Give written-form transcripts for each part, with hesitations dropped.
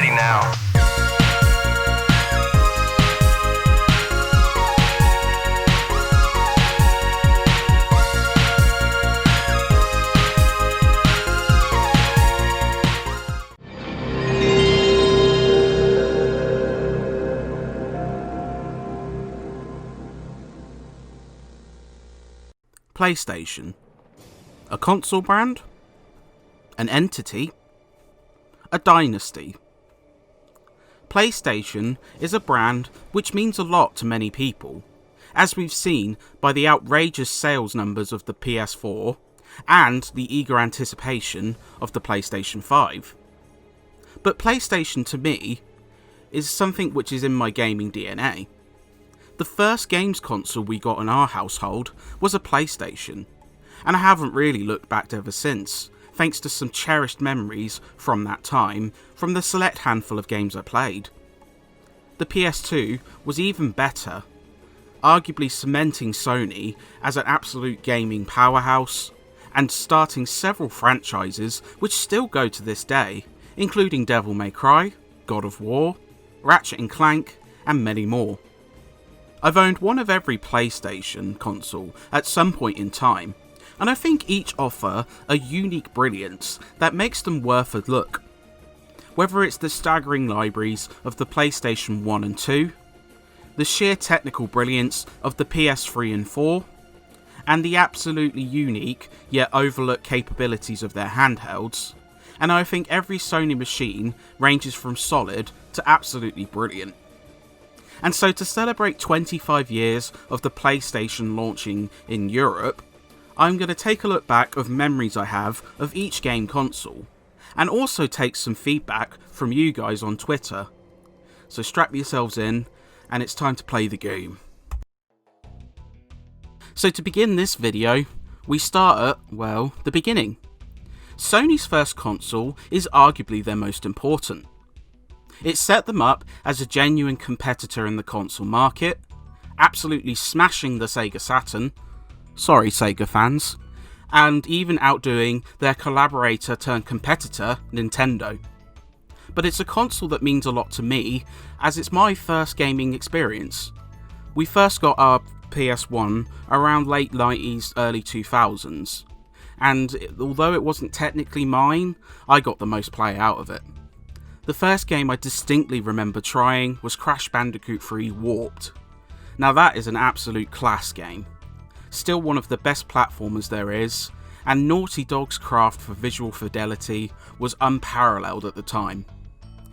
ready now. PlayStation. A console brand? An entity? A dynasty? PlayStation is a brand which means a lot to many people, as we've seen by the outrageous sales numbers of the PS4 and the eager anticipation of the PlayStation 5. But PlayStation to me is something which is in my gaming DNA. The first games console we got in our household was a PlayStation, and I haven't really looked back ever since, thanks to some cherished memories from that time from the select handful of games I played. The PS2 was even better, arguably cementing Sony as an absolute gaming powerhouse, and starting several franchises which still go to this day, including Devil May Cry, God of War, Ratchet and Clank, and many more. I've owned one of every PlayStation console at some point in time, and I think each offer a unique brilliance that makes them worth a look. Whether it's the staggering libraries of the PlayStation 1 and 2, the sheer technical brilliance of the PS3 and 4, and the absolutely unique yet overlooked capabilities of their handhelds, and I think every Sony machine ranges from solid to absolutely brilliant. And so to celebrate 25 years of the PlayStation launching in Europe, I'm going to take a look back of memories I have of each game console, and also take some feedback from you guys on Twitter. So strap yourselves in, and it's time to play the game. So to begin this video, we start at, well, the beginning. Sony's first console is arguably their most important. It set them up as a genuine competitor in the console market, absolutely smashing the Sega Saturn, sorry Sega fans, and even outdoing their collaborator turned competitor, Nintendo. But it's a console that means a lot to me, as it's my first gaming experience. We first got our PS1 around late 90s, early 2000s, and although it wasn't technically mine, I got the most play out of it. The first game I distinctly remember trying was Crash Bandicoot 3 Warped. Now that is an absolute class game. Still one of the best platformers there is, and Naughty Dog's craft for visual fidelity was unparalleled at the time.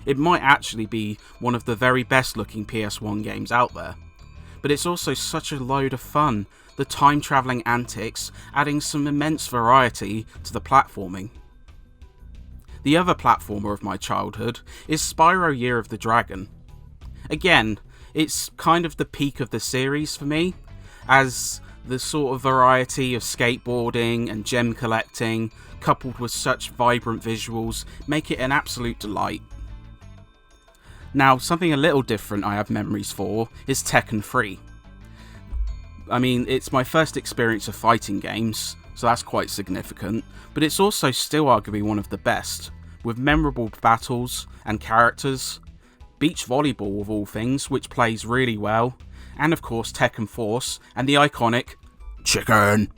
It might actually be one of the very best looking PS1 games out there. But it's also such a load of fun, the time travelling antics adding some immense variety to the platforming. The other platformer of my childhood is Spyro Year of the Dragon. Again, it's kind of the peak of the series for me, as the sort of variety of skateboarding and gem collecting, coupled with such vibrant visuals, make it an absolute delight. Now, something a little different I have memories for is Tekken 3. I mean, it's my first experience of fighting games, so that's quite significant, but it's also still arguably one of the best, with memorable battles and characters, beach volleyball of all things, which plays really well, and of course Tekken Force and the iconic Chicken.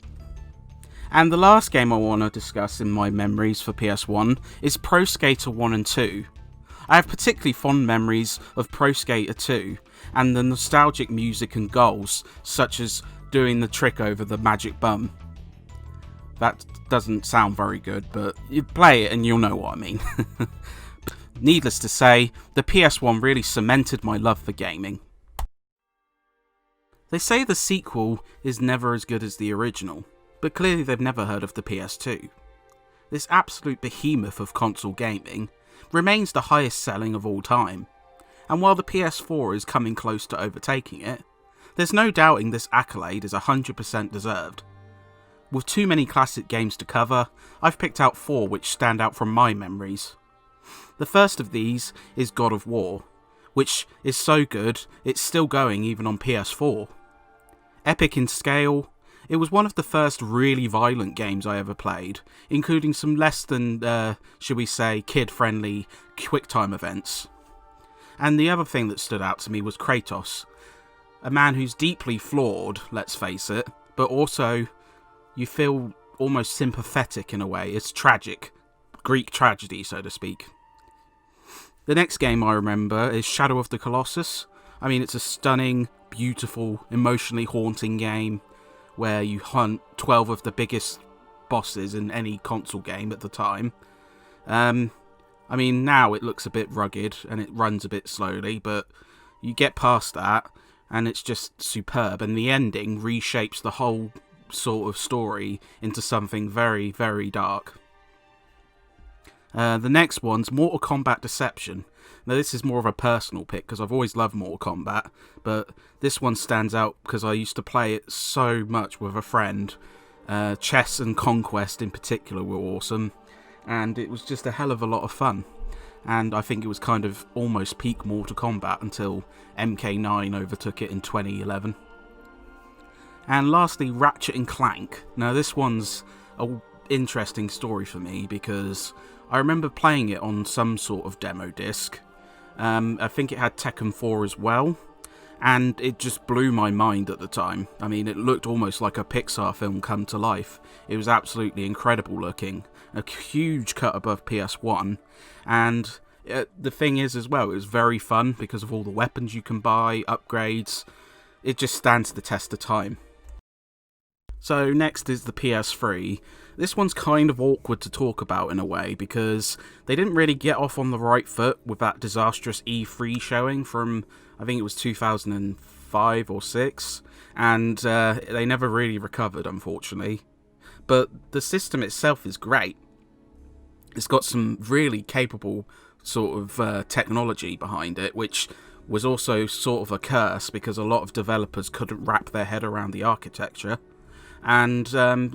And the last game I want to discuss in my memories for PS1 is Pro Skater 1 and 2. I have particularly fond memories of Pro Skater 2 and the nostalgic music and goals, such as doing the trick over the magic bum. That doesn't sound very good, but you play it and you'll know what I mean. Needless to say, the PS1 really cemented my love for gaming. They say the sequel is never as good as the original, but clearly they've never heard of the PS2. This absolute behemoth of console gaming remains the highest selling of all time, and while the PS4 is coming close to overtaking it, there's no doubting this accolade is 100% deserved. With too many classic games to cover, I've picked out 4 which stand out from my memories. The first of these is God of War, which is so good it's still going even on PS4. Epic in scale, It was one of the first really violent games I ever played, including some less than, should we say, kid-friendly QuickTime events. And the other thing that stood out to me was Kratos, a man who's deeply flawed, let's face it, but also you feel almost sympathetic in a way. It's tragic. Greek tragedy, so to speak. The next game I remember is Shadow of the Colossus. I mean, it's a stunning, beautiful, emotionally haunting game where you hunt 12 of the biggest bosses in any console game at the time. I mean, now it looks a bit rugged and it runs a bit slowly, but you get past that and it's just superb. And the ending reshapes the whole sort of story into something very, very dark. The next one's Mortal Kombat Deception. Now, this is more of a personal pick because I've always loved Mortal Kombat, but this one stands out because I used to play it so much with a friend. Chess and Conquest in particular were awesome, and it was just a hell of a lot of fun. And I think it was kind of almost peak Mortal Kombat until MK9 overtook it in 2011. And lastly, Ratchet and Clank. Now, this one's an interesting story for me because I remember playing it on some sort of demo disc. I think it had Tekken 4 as well, and it just blew my mind at the time. I mean, it looked almost like a Pixar film come to life. It was absolutely incredible looking, a huge cut above PS1, and the thing is as well, it was very fun because of all the weapons you can buy, upgrades. It just stands the test of time. So next is the PS3. This one's kind of awkward to talk about in a way because they didn't really get off on the right foot with that disastrous E3 showing from, I think it was 2005 or 6, and they never really recovered, unfortunately. But the system itself is great. It's got some really capable sort of technology behind it, which was also sort of a curse because a lot of developers couldn't wrap their head around the architecture. And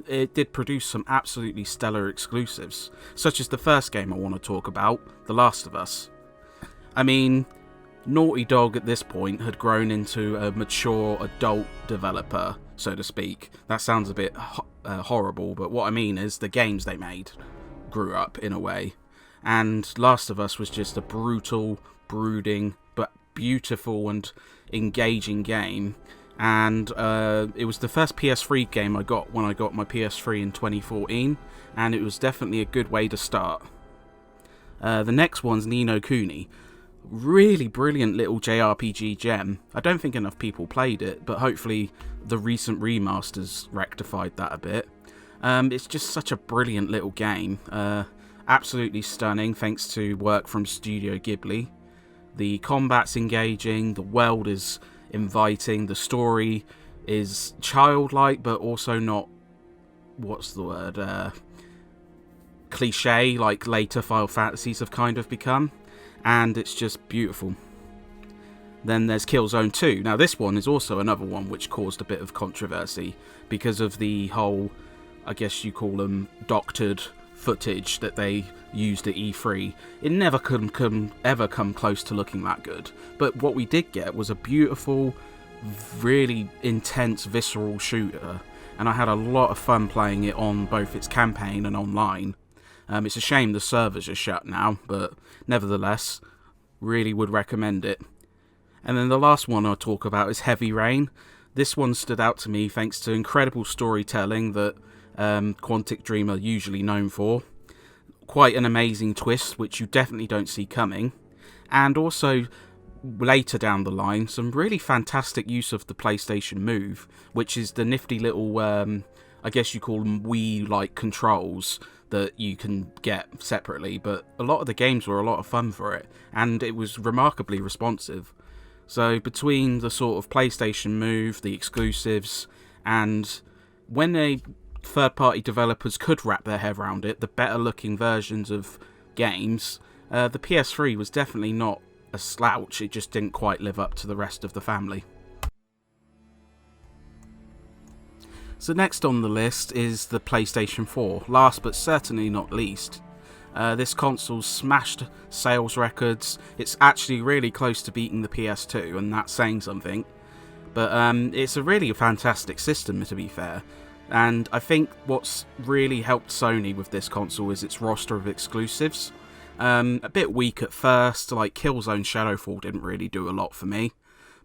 it did produce some absolutely stellar exclusives, such as the first game I want to talk about, The Last of Us. I mean, Naughty Dog at this point had grown into a mature adult developer, so to speak. That sounds a bit horrible, but what I mean is the games they made grew up in a way. And Last of Us was just a brutal, brooding, but beautiful and engaging game. And it was the first PS3 game I got when I got my PS3 in 2014, and it was definitely a good way to start. The next one's Nino Cooney. Really brilliant little JRPG gem. I don't think enough people played it, but hopefully the recent remasters rectified that a bit. It's just such a brilliant little game. Absolutely stunning thanks to work from Studio Ghibli. The combat's engaging, the world is inviting, the story is childlike but also not, what's the word, cliche like later Final Fantasies have kind of become, and it's just beautiful. Then there's Killzone 2. Now this one is also another one which caused a bit of controversy because of the whole, I guess you call them, doctored footage that they used at E3. It never could ever come close to looking that good. But what we did get was a beautiful, really intense, visceral shooter, and I had a lot of fun playing it on both its campaign and online. It's a shame the servers are shut now, but nevertheless, really would recommend it. And then the last one I'll talk about is Heavy Rain. This one stood out to me thanks to incredible storytelling that Quantic Dream are usually known for. Quite an amazing twist, which you definitely don't see coming. And also, later down the line, some really fantastic use of the PlayStation Move, which is the nifty little, I guess you call them Wii-like controls that you can get separately. But a lot of the games were a lot of fun for it, and it was remarkably responsive. So between the sort of PlayStation Move, the exclusives, and when they third-party developers could wrap their head around it, the better-looking versions of games, the PS3 was definitely not a slouch. It just didn't quite live up to the rest of the family. So next on the list is the PlayStation 4, last but certainly not least. This console smashed sales records. It's actually really close to beating the PS2, and that's saying something. But it's a really fantastic system, to be fair. And I think what's really helped Sony with this console is its roster of exclusives. A bit weak at first, like Killzone Shadowfall didn't really do a lot for me.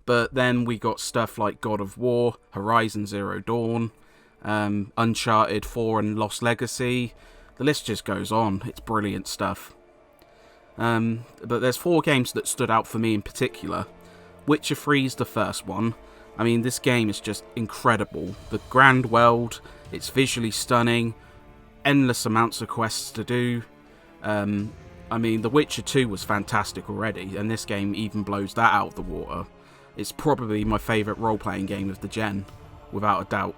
But then we got stuff like God of War, Horizon Zero Dawn, Uncharted 4 and Lost Legacy. The list just goes on. It's brilliant stuff. But there's 4 games that stood out for me in particular. Witcher 3 is the first one. I mean, this game is just incredible. The grand world, it's visually stunning, endless amounts of quests to do. I mean, The Witcher 2 was fantastic already, and this game even blows that out of the water. It's probably my favourite role-playing game of the gen, without a doubt.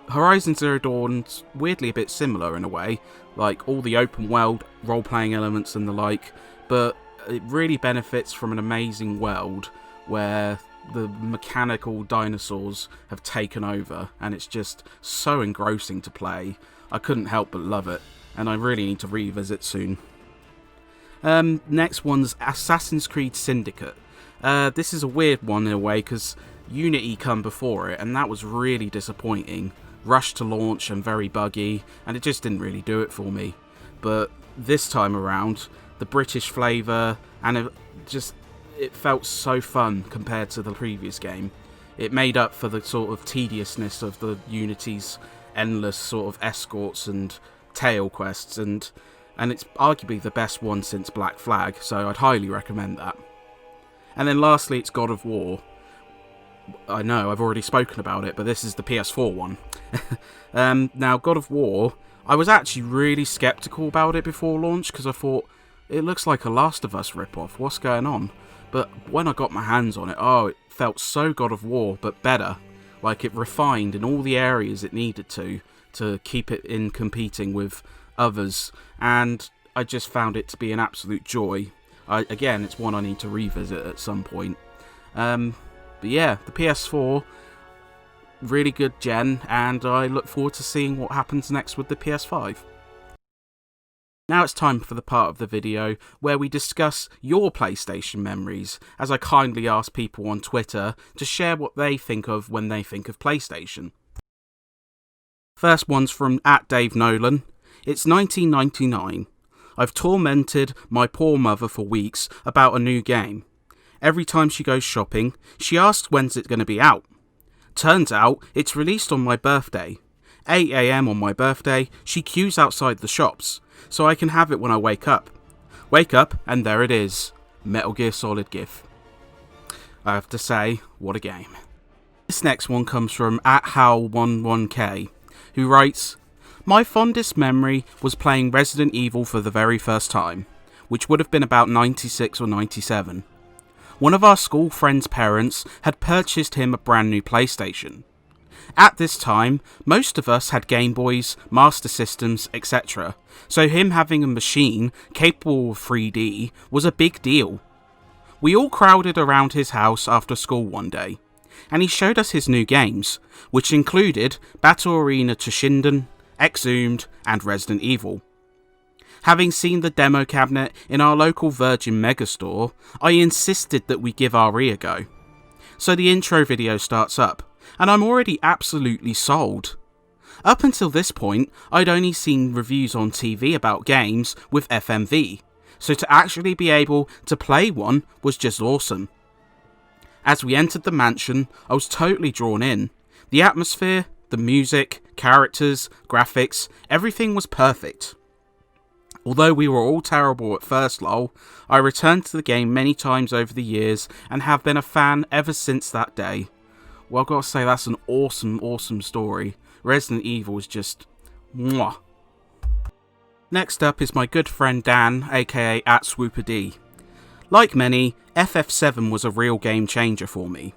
Horizon Zero Dawn's weirdly a bit similar in a way, like all the open world role-playing elements and the like, but it really benefits from an amazing world where the mechanical dinosaurs have taken over, and it's just so engrossing to play. I couldn't help but love it, and I really need to revisit soon. Next one's Assassin's Creed Syndicate. This is a weird one in a way, because Unity come before it, and that was really disappointing. Rushed to launch and very buggy, and it just didn't really do it for me. But this time around, the British flavour, and it felt so fun compared to the previous game. It made up for the sort of tediousness of the Unity's endless sort of escorts and tail quests, and it's arguably the best one since Black Flag, so I'd highly recommend that. And then lastly, it's God of War. I know, I've already spoken about it, but this is the PS4 one. Now, God of War, I was actually really sceptical about it before launch, because I thought, it looks like a Last of Us ripoff, what's going on? But when I got my hands on it, it felt so God of War, but better. Like, it refined in all the areas it needed to keep it in competing with others, and I just found it to be an absolute joy. Again, it's one I need to revisit at some point. But yeah, the PS4, really good gen, and I look forward to seeing what happens next with the PS5. Now it's time for the part of the video where we discuss your PlayStation memories, as I kindly ask people on Twitter to share what they think of when they think of PlayStation. First one's from @DaveNolan. It's 1999. I've tormented my poor mother for weeks about a new game. Every time she goes shopping, she asks when's it going to be out. Turns out it's released on my birthday. 8 AM on my birthday, she queues outside the shops, so I can have it when I wake up. Wake up, and there it is. Metal Gear Solid GIF. I have to say, what a game. This next one comes from @Hal11k, who writes, my fondest memory was playing Resident Evil for the very first time, which would have been about 96 or 97. One of our school friends' parents had purchased him a brand new PlayStation. At this time, most of us had Game Boys, Master Systems, etc., so him having a machine capable of 3D was a big deal. We all crowded around his house after school one day, and he showed us his new games, which included Battle Arena Toshinden, Exhumed, and Resident Evil. Having seen the demo cabinet in our local Virgin Megastore, I insisted that we give RE a go. So the intro video starts up, and I'm already absolutely sold. Up until this point, I'd only seen reviews on TV about games with FMV, so to actually be able to play one was just awesome. As we entered the mansion, I was totally drawn in. The atmosphere, the music, characters, graphics, everything was perfect. Although we were all terrible at first lol, I returned to the game many times over the years and have been a fan ever since that day. Well, I've got to say, that's an awesome story. Resident Evil is just mwah. Next up is my good friend Dan, aka @SwooperD. Like many, FF7 was a real game changer for me.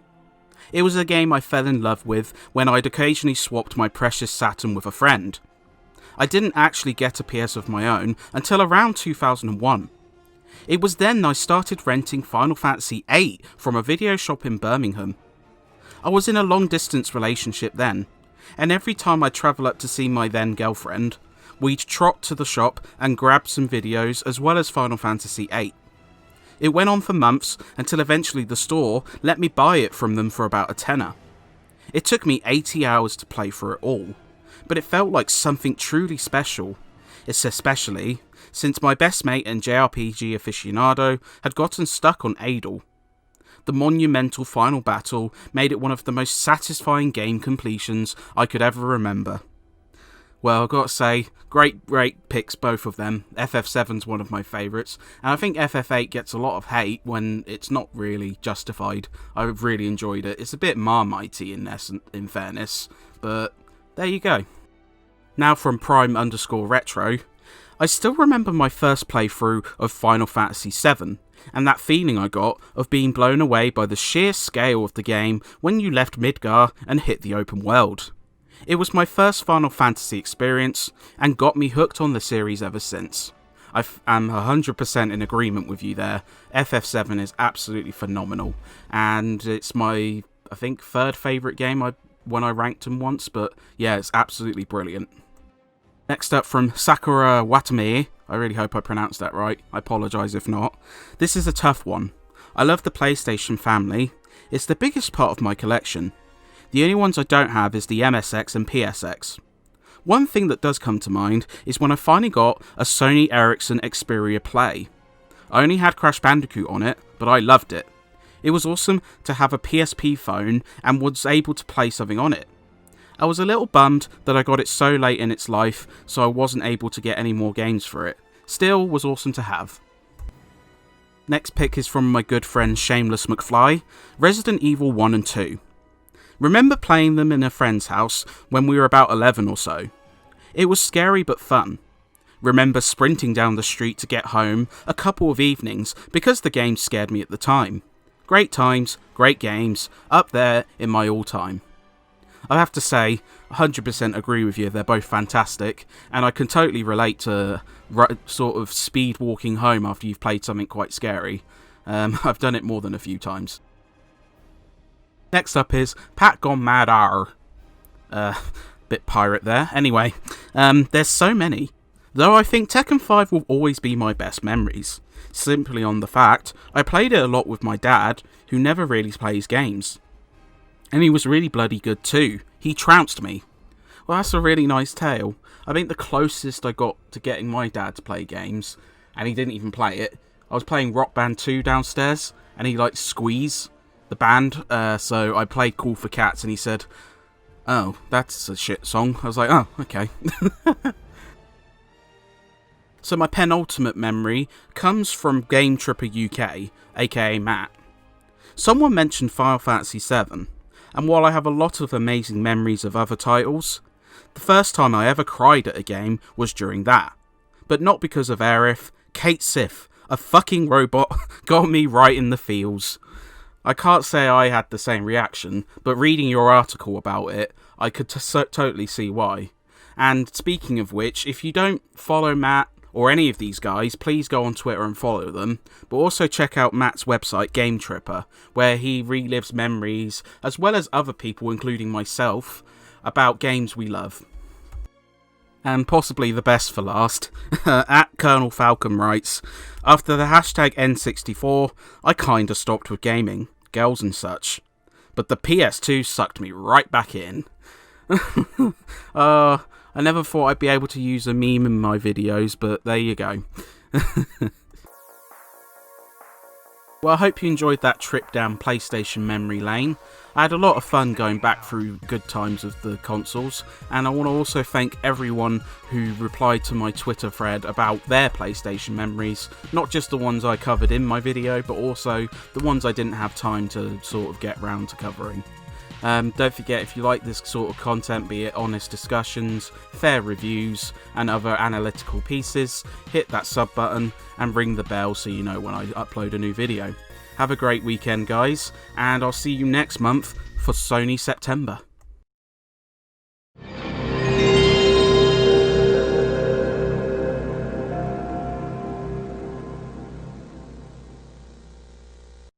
It was a game I fell in love with when I'd occasionally swapped my precious Saturn with a friend. I didn't actually get a PS of my own until around 2001. It was then I started renting Final Fantasy VIII from a video shop in Birmingham. I was in a long distance relationship then, and every time I'd travel up to see my then girlfriend, we'd trot to the shop and grab some videos as well as Final Fantasy VIII. It went on for months until eventually the store let me buy it from them for about a tenner. It took me 80 hours to play through it all, but it felt like something truly special. It's especially since my best mate and JRPG aficionado had gotten stuck on Adel. The monumental final battle made it one of the most satisfying game completions I could ever remember. Well, I've got to say, great picks, both of them. FF7's one of my favourites, and I think FF8 gets a lot of hate when it's not really justified. I've really enjoyed it. It's a bit Marmitey in fairness, but there you go. Now from Prime_Retro, I still remember my first playthrough of Final Fantasy VII, and that feeling I got of being blown away by the sheer scale of the game when you left Midgar and hit the open world. It was my first Final Fantasy experience, and got me hooked on the series ever since. I am 100% in agreement with you there. FF7 is absolutely phenomenal, and it's my, I think, third favourite game when I ranked them once, but yeah, it's absolutely brilliant. Next up from Sakura Watame, I really hope I pronounced that right, I apologise if not. This is a tough one. I love the PlayStation family. It's the biggest part of my collection. The only ones I don't have is the MSX and PSX. One thing that does come to mind is when I finally got a Sony Ericsson Xperia Play. I only had Crash Bandicoot on it, but I loved it. It was awesome to have a PSP phone and was able to play something on it. I was a little bummed that I got it so late in its life, so I wasn't able to get any more games for it. Still, was awesome to have. Next pick is from my good friend Shameless McFly, Resident Evil 1 and 2. Remember playing them in a friend's house when we were about 11 or so. It was scary but fun. Remember sprinting down the street to get home a couple of evenings because the game scared me at the time. Great times, great games, up there in my all-time. I have to say, 100% agree with you, they're both fantastic, and I can totally relate to sort of speed walking home after you've played something quite scary. I've done it more than a few times. Next up is Pat Gone Mad R. Bit pirate there. Anyway, there's so many. Though I think Tekken 5 will always be my best memories. Simply on the fact, I played it a lot with my dad, who never really plays games. And he was really bloody good too. He trounced me. Well, that's a really nice tale. I think the closest I got to getting my dad to play games, and he didn't even play it, I was playing Rock Band 2 downstairs, and he liked Squeeze, the band, so I played Call for Cats, and he said, "Oh, that's a shit song." I was like, "Oh, okay." So my penultimate memory comes from Game Tripper UK, aka Matt. Someone mentioned Final Fantasy VII, and while I have a lot of amazing memories of other titles, the first time I ever cried at a game was during that. But not because of Aerith. Kate Sith, a fucking robot, got me right in the feels. I can't say I had the same reaction, but reading your article about it, I could totally see why. And speaking of which, if you don't follow Matt or any of these guys, please go on Twitter and follow them, but also check out Matt's website, Game Tripper, where he relives memories, as well as other people, including myself, about games we love. And possibly the best for last, at Colonel Falcon writes, "After the hashtag N64, I kinda stopped with gaming, girls and such. But the PS2 sucked me right back in." I never thought I'd be able to use a meme in my videos, but there you go. Well, I hope you enjoyed that trip down PlayStation memory lane. I had a lot of fun going back through good times of the consoles, and I want to also thank everyone who replied to my Twitter thread about their PlayStation memories, not just the ones I covered in my video, but also the ones I didn't have time to sort of get round to covering. Don't forget, if you like this sort of content, be it honest discussions, fair reviews, and other analytical pieces, hit that sub button and ring the bell so you know when I upload a new video. Have a great weekend, guys, and I'll see you next month for Sony September.